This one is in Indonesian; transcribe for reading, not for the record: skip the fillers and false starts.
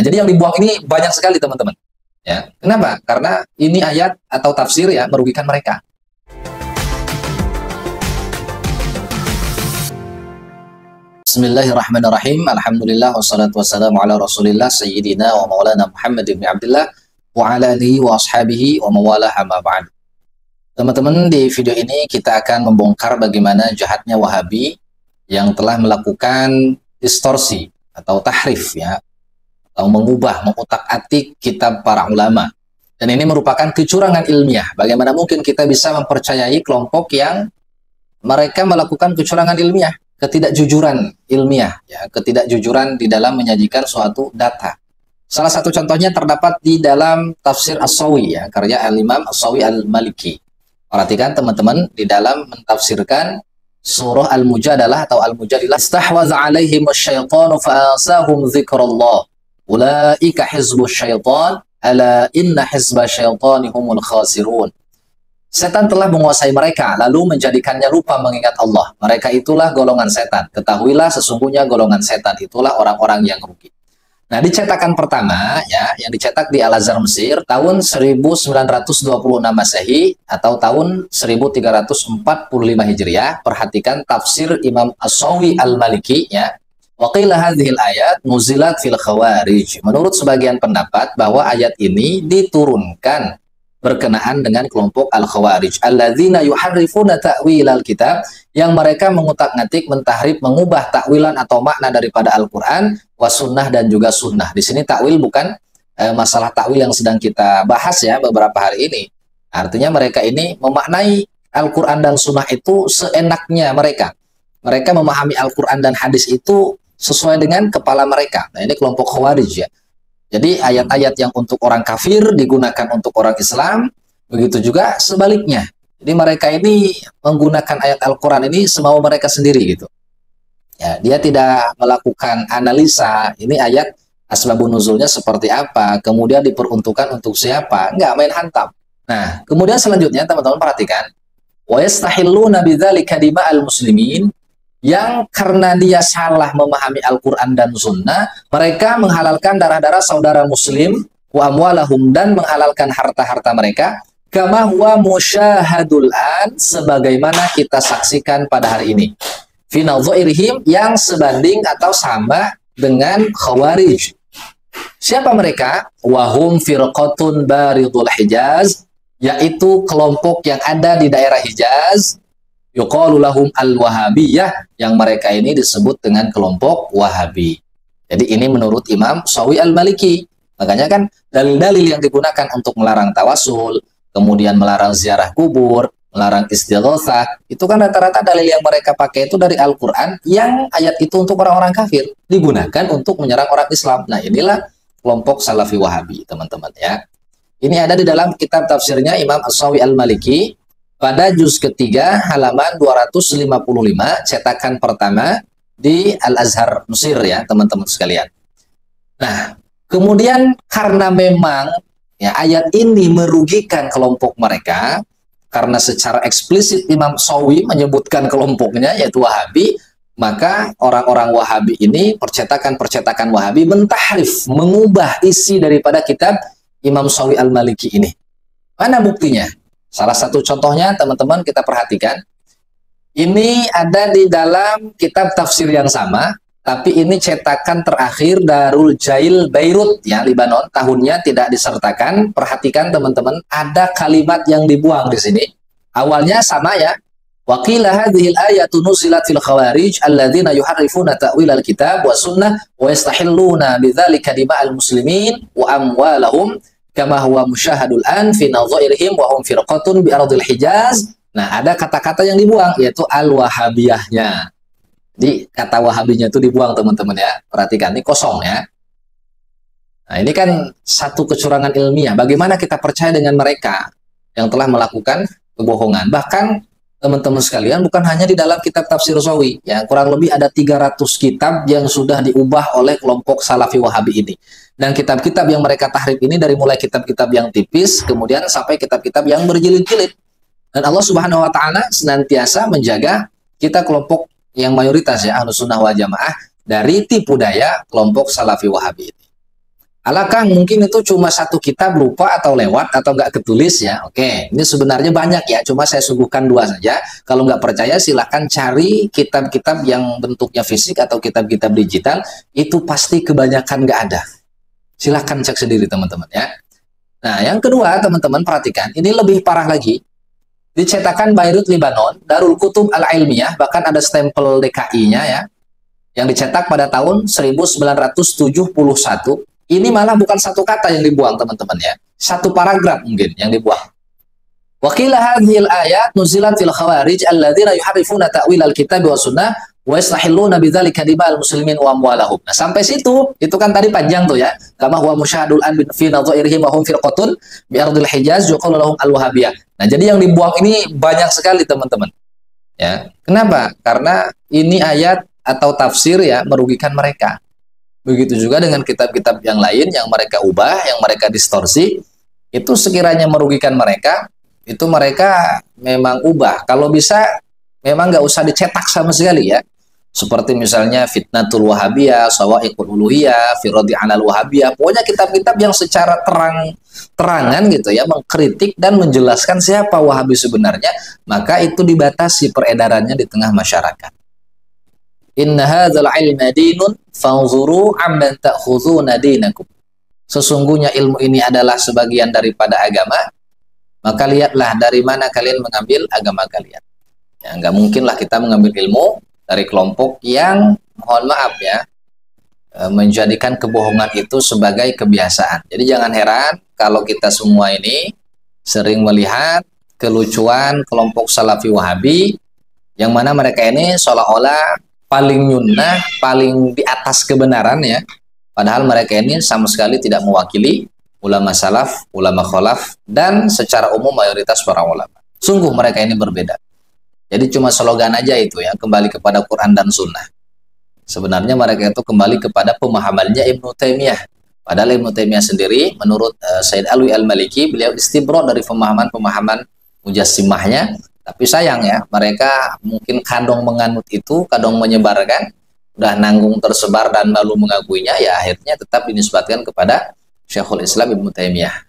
Nah, jadi yang dibuang ini banyak sekali teman-teman. Ya, kenapa? Karena ini ayat atau tafsir ya merugikan mereka. Bismillahirrahmanirrahim. Alhamdulillah wassalatu wassalamu ala Rasulillah sayyidina wa maulana Muhammad ibn Abdullah wa ala alihi wa ashabihi wa mawalah amma ba'd. Teman-teman, di video ini kita akan membongkar bagaimana jahatnya Wahabi yang telah melakukan distorsi atau tahrif ya, atau mengubah, mengutak-atik kitab para ulama. Dan ini merupakan kecurangan ilmiah. Bagaimana mungkin kita bisa mempercayai kelompok yang mereka melakukan kecurangan ilmiah, ketidakjujuran ilmiah, ya, ketidakjujuran di dalam menyajikan suatu data. Salah satu contohnya terdapat di dalam tafsir As-Sawi, ya, karya Al-Imam As-Sawi Al-Maliki. Perhatikan teman-teman, di dalam mentafsirkan surah Al-Mujadalah atau Al-Mujadilah, istahwaza alaihim asyaitanu fa'asahum zikrullah, ulaika hizbus syaitan, ala inna hizba syaitani humul khasirun. Setan telah menguasai mereka, lalu menjadikannya lupa mengingat Allah. Mereka itulah golongan setan. Ketahuilah sesungguhnya golongan setan itulah orang-orang yang rugi. Nah, di cetakan pertama, ya, yang dicetak di Al-Azhar Mesir, tahun 1926 Masehi, atau tahun 1345 Hijriah, perhatikan tafsir Imam As-Sawi Al-Maliki, ya. Wa qila hadhil ayat nuzilat fil khawarij. Menurut sebagian pendapat, bahwa ayat ini diturunkan berkenaan dengan kelompok al-khawarij alladzina yuharrifuna ta'wilal kitab, yang mereka mengutak-ngatik, mentahrif, mengubah takwilan atau makna daripada Al-Qur'an wasunnah dan juga sunnah. Di sini takwil bukan masalah takwil yang sedang kita bahas ya beberapa hari ini. Artinya mereka ini memaknai Al-Qur'an dan sunnah itu seenaknya mereka. Mereka memahami Al-Qur'an dan hadis itu sesuai dengan kepala mereka. Nah, ini kelompok khawarij ya. Jadi ayat-ayat yang untuk orang kafir digunakan untuk orang Islam, begitu juga sebaliknya. Jadi mereka ini menggunakan ayat Al-Quran ini semau mereka sendiri gitu. Ya, dia tidak melakukan analisa, ini ayat asbabun nuzulnya seperti apa, kemudian diperuntukkan untuk siapa, enggak, main hantam. Nah, kemudian selanjutnya teman-teman perhatikan, wa yastahilluna bidzalika dima'al muslimin, yang karena dia salah memahami Al-Quran dan Sunnah, mereka menghalalkan darah-darah saudara muslim, wa amwalahum, dan menghalalkan harta-harta mereka, kama huwa musyahadul an, sebagaimana kita saksikan pada hari ini. Fi nadzairihim, yang sebanding atau sama dengan khawarij. Siapa mereka? Wahum firqatun baridul Hijaz, yaitu kelompok yang ada di daerah Hijaz, yuqalu lahum al-wahabiyah, yang mereka ini disebut dengan kelompok Wahabi. Jadi ini menurut Imam Sawi Al-Maliki. Makanya kan dalil-dalil yang digunakan untuk melarang tawasul, kemudian melarang ziarah kubur, melarang istighatsah, itu kan rata-rata dalil yang mereka pakai itu dari Al-Qur'an, yang ayat itu untuk orang-orang kafir digunakan untuk menyerang orang Islam. Nah, inilah kelompok Salafi Wahabi, teman-teman ya. Ini ada di dalam kitab tafsirnya Imam As-Sawi Al-Maliki, pada juz ketiga halaman 255, cetakan pertama di Al-Azhar Mesir ya teman-teman sekalian. Nah, kemudian karena memang ya ayat ini merugikan kelompok mereka, karena secara eksplisit Imam Sawi menyebutkan kelompoknya yaitu Wahabi, maka orang-orang Wahabi ini, percetakan-percetakan Wahabi mentahrif, mengubah isi daripada kitab Imam Sawi Al-Maliki ini. Mana buktinya? Salah satu contohnya teman-teman kita perhatikan, ini ada di dalam kitab tafsir yang sama, tapi ini cetakan terakhir Darul Jail Beirut ya, Libanon, tahunnya tidak disertakan. Perhatikan teman-teman, ada kalimat yang dibuang di sini. Awalnya sama ya, wa qila hadhil ayatu nuzilat fil khawarij alladzina yuharrifuna ta'wilal kitab wa sunnah wa yastahilluna bidzalika dima'al muslimin wa amwalahum kama huwa musyahadul an fi nadzairihim wa hum firqatun bi ardil Hijaz. Nah, ada kata-kata yang dibuang yaitu al-wahabiyahnya. Jadi kata wahabinya itu dibuang teman-teman ya. Perhatikan, ini kosong ya. Nah, ini kan satu kecurangan ilmiah. Bagaimana kita percaya dengan mereka yang telah melakukan kebohongan? Bahkan teman-teman sekalian, bukan hanya di dalam kitab tafsir Sawi ya, kurang lebih ada 300 kitab yang sudah diubah oleh kelompok Salafi Wahabi ini. Dan kitab-kitab yang mereka tahrif ini dari mulai kitab-kitab yang tipis kemudian sampai kitab-kitab yang berjilid-jilid. Dan Allah Subhanahu wa taala senantiasa menjaga kita kelompok yang mayoritas ya Ahlus Sunnah wal Jamaah dari tipu daya kelompok Salafi Wahabi ini. Alakah mungkin itu cuma satu kitab lupa atau lewat atau nggak ketulis ya? Oke, ini sebenarnya banyak ya, cuma saya suguhkan dua saja. Kalau nggak percaya silahkan cari kitab-kitab yang bentuknya fisik atau kitab-kitab digital, itu pasti kebanyakan nggak ada. Silahkan cek sendiri teman-teman ya. Nah, yang kedua teman-teman perhatikan, ini lebih parah lagi. Dicetakan Beirut, Lebanon, Darul Kutub Al-Ilmiyah, bahkan ada stempel DKI-nya ya, yang dicetak pada tahun 1971. Ini malah bukan satu kata yang dibuang teman-teman ya, satu paragraf mungkin yang dibuang. Wakil hadhil ayat nuzilat fil khawarij alladzina yuharrifuna ta'wil al-kitab wa sunnah wa yastahilluna bidzalika dibal muslimin wa amwalahum. Nah, sampai situ itu kan tadi panjang tuh ya. Kama huwa musyahadul an fi nadhairihim wa hum firqatun bi ardil Hijaz yuqalu lahum al-wahabiyah. Nah, jadi yang dibuang ini banyak sekali teman-teman. Ya. Kenapa? Karena ini ayat atau tafsir ya merugikan mereka. Begitu juga dengan kitab-kitab yang lain yang mereka ubah, yang mereka distorsi, itu sekiranya merugikan mereka, itu mereka memang ubah. Kalau bisa, memang nggak usah dicetak sama sekali ya. Seperti misalnya Fitnatul Wahabiyah, Sawa'iqul Uluhiyah, Firodi Anal Wahabiyah. Pokoknya kitab-kitab yang secara terangan gitu ya, mengkritik dan menjelaskan siapa Wahabi sebenarnya, maka itu dibatasi peredarannya di tengah masyarakat. Inna hadzal ilma dinun fanzuru amman ta'khudhuna dinakum. Sesungguhnya ilmu ini adalah sebagian daripada agama, maka lihatlah dari mana kalian mengambil agama kalian. Ya, nggak mungkinlah kita mengambil ilmu dari kelompok yang, mohon maaf ya, menjadikan kebohongan itu sebagai kebiasaan. Jadi jangan heran kalau kita semua ini sering melihat kelucuan kelompok Salafi Wahabi, yang mana mereka ini seolah-olah paling nyunnah, paling di atas kebenaran ya. Padahal mereka ini sama sekali tidak mewakili ulama salaf, ulama kholaf, dan secara umum mayoritas para ulama. Sungguh mereka ini berbeda. Jadi cuma slogan aja itu ya, kembali kepada Quran dan Sunnah. Sebenarnya mereka itu kembali kepada pemahamannya Ibnu Taimiyah. Padahal Ibnu Taimiyah sendiri, menurut Said Alwi Al-Maliki, beliau istibro dari pemahaman-pemahaman mujassimahnya. Tapi sayang ya, mereka mungkin kadang menganut itu, kadang menyebarkan, udah nanggung tersebar dan lalu mengakuinya, ya akhirnya tetap dinisbatkan kepada Syekhul Islam Ibnu Taimiyah.